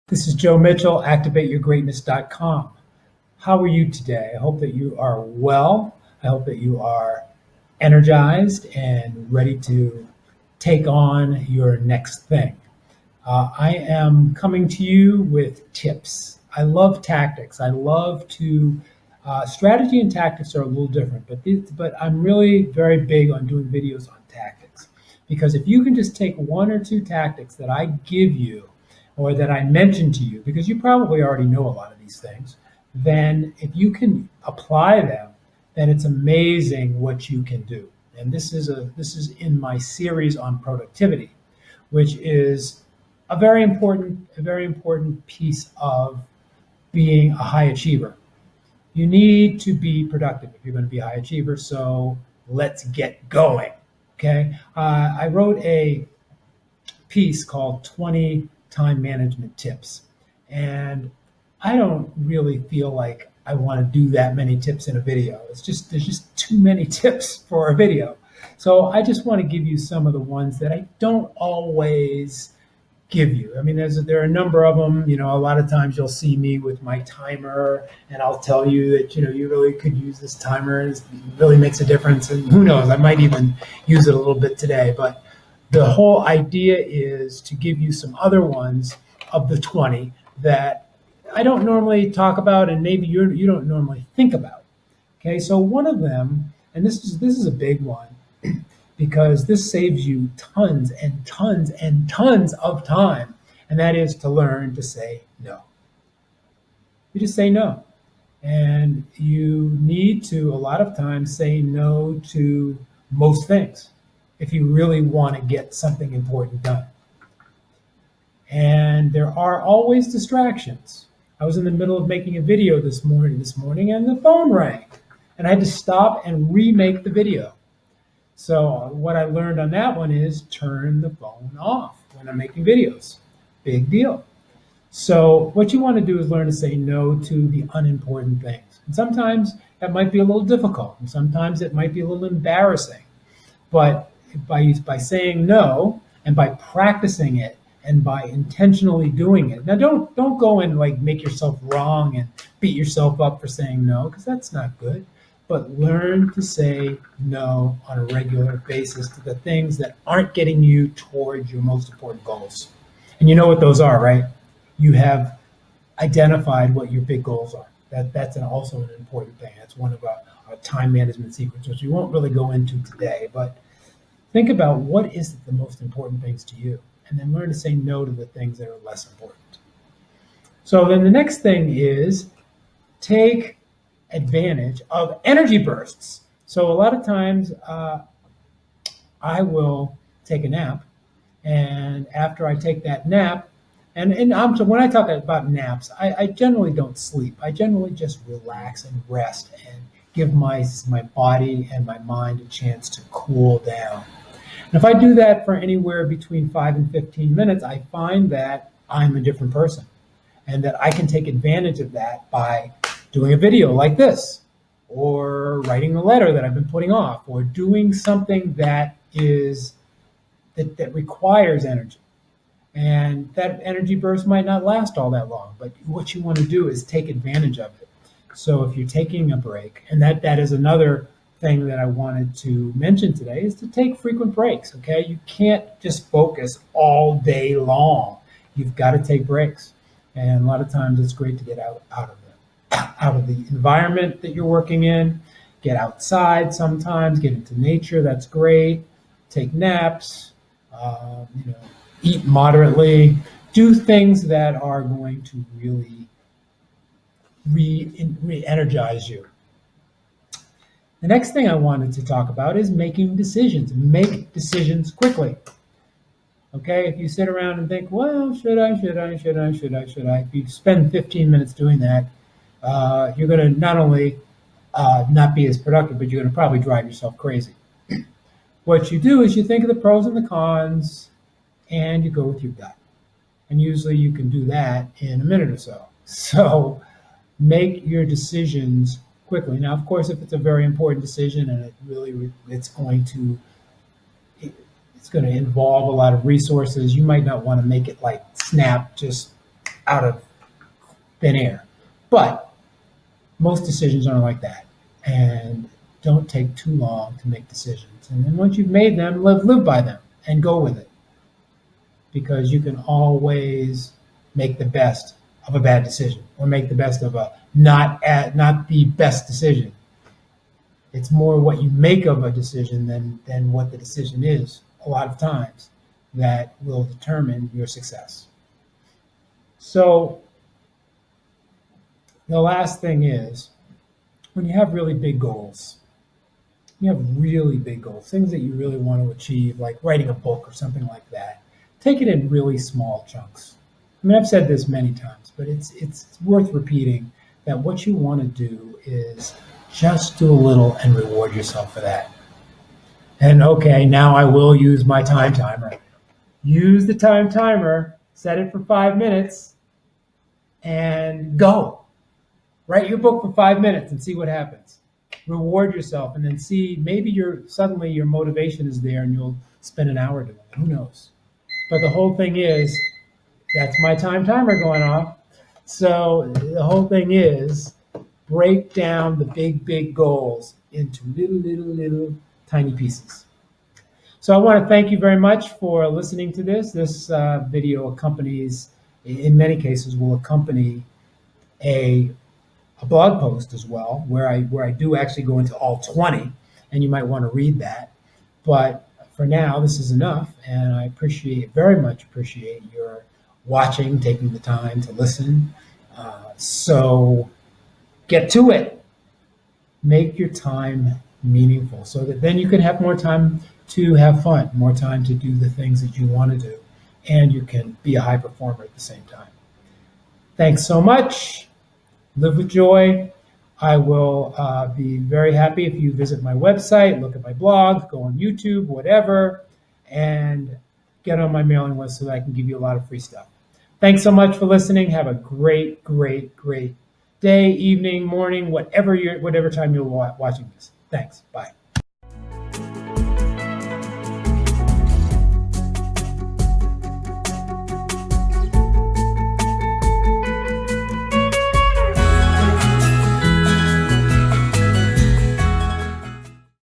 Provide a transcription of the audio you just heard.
This is Joe Mitchell, activateyourgreatness.com. How are you today? I hope that you are well. I hope that you are energized and ready to take on your next thing. I am coming to you with tips. I love tactics. I love to, strategy and tactics are a little different, but I'm really very big on doing videos on tactics. Because if you can just take one or two tactics that I give you or that I mention to you, because you probably already know a lot of these things, then if you can apply them, then it's amazing what you can do. And this is in my series on productivity, which is a very important piece of being a high achiever. You need to be productive if you're going to be a high achiever. So let's get going. Okay. I wrote a piece called 20 Time Management Tips. And I don't really feel like I want to do that many tips in a video. There's just too many tips for a video. So I just want to give you some of the ones that I don't always give you. I mean, there are a number of them. A lot of times you'll see me with my timer, and I'll tell you that you really could use this timer. It really makes a difference, and who knows, I might even use it a little bit today. But the whole idea is to give you some other ones of the 20 that I don't normally talk about, and maybe you don't normally think about. Okay, so one of them, and this is a big one, because this saves you tons and tons and tons of time, and that is to learn to say no. You just say no. And you need to, a lot of times, say no to most things if you really want to get something important done. And there are always distractions. I was in the middle of making a video this morning, and the phone rang, and I had to stop and remake the video. So what I learned on that one is turn the phone off when I'm making videos. Big deal. So what you want to do is learn to say no to the unimportant things. And sometimes that might be a little difficult, and sometimes it might be a little embarrassing. But by saying no, and by practicing it, and by intentionally doing it. Now don't go and make yourself wrong and beat yourself up for saying no, because that's not good. But learn to say no on a regular basis to the things that aren't getting you towards your most important goals. And you know what those are, right? You have identified what your big goals are. That's also an important thing. That's one of our time management secrets, which we won't really go into today. But think about what is the most important things to you, and then learn to say no to the things that are less important. So then the next thing is take advantage of energy bursts. So a lot of times I will take a nap, and after I take that nap, so when I talk about naps, I generally don't sleep. I generally just relax and rest and give my body and my mind a chance to cool down. And if I do that for anywhere between 5 and 15 minutes, I find that I'm a different person, and that I can take advantage of that by doing a video like this, or writing a letter that I've been putting off, or doing something that requires energy. And that energy burst might not last all that long, but what you want to do is take advantage of it. So if you're taking a break, and that is another thing that I wanted to mention today, is to take frequent breaks. Okay, you can't just focus all day long. You've got to take breaks, and a lot of times it's great to get out of the environment that you're working in. Get outside sometimes, get into nature. That's great. Take naps. Eat moderately. Do things that are going to really re-energize you. The next thing I wanted to talk about is making decisions. Make decisions quickly. Okay, if you sit around and think, well, should I? If you spend 15 minutes doing that, you're going to not only not be as productive, but you're going to probably drive yourself crazy. What you do is you think of the pros and the cons, and you go with your gut. And usually you can do that in a minute or so. So make your decisions quickly. Now, of course, if it's a very important decision and it's going to involve a lot of resources, you might not want to make it like snap, just out of thin air. But most decisions aren't like that, and don't take too long to make decisions. And then once you've made them, live by them and go with it, because you can always make the best of a bad decision, or make the best of a not the best decision. It's more what you make of a decision than what the decision is a lot of times that will determine your success. So the last thing is, when you have really big goals, things that you really want to achieve, like writing a book or something like that, take it in really small chunks. I mean, I've said this many times, but it's worth repeating that what you want to do is just do a little and reward yourself for that. And okay, now I will use my time timer. Use the time timer, set it for 5 minutes, and go. Write your book for 5 minutes and see what happens. Reward yourself, and then see, maybe suddenly your motivation is there and you'll spend an hour doing it. Who knows? But the whole thing is, that's my time timer going off. So the whole thing is, break down the big goals into little tiny pieces. So I want to thank you very much for listening to this. This video accompanies, in many cases, will accompany a blog post as well, where I do actually go into all 20, and you might want to read that. But for now, this is enough, and I very much appreciate your watching, taking the time to listen. So get to it. Make your time meaningful, so that then you can have more time to have fun, more time to do the things that you want to do, and you can be a high performer at the same time. Thanks so much. Live with joy. I will be very happy if you visit my website, look at my blog, go on YouTube, whatever, and get on my mailing list so that I can give you a lot of free stuff. Thanks so much for listening. Have a great day, evening, morning, whatever time you're watching this. Thanks. Bye.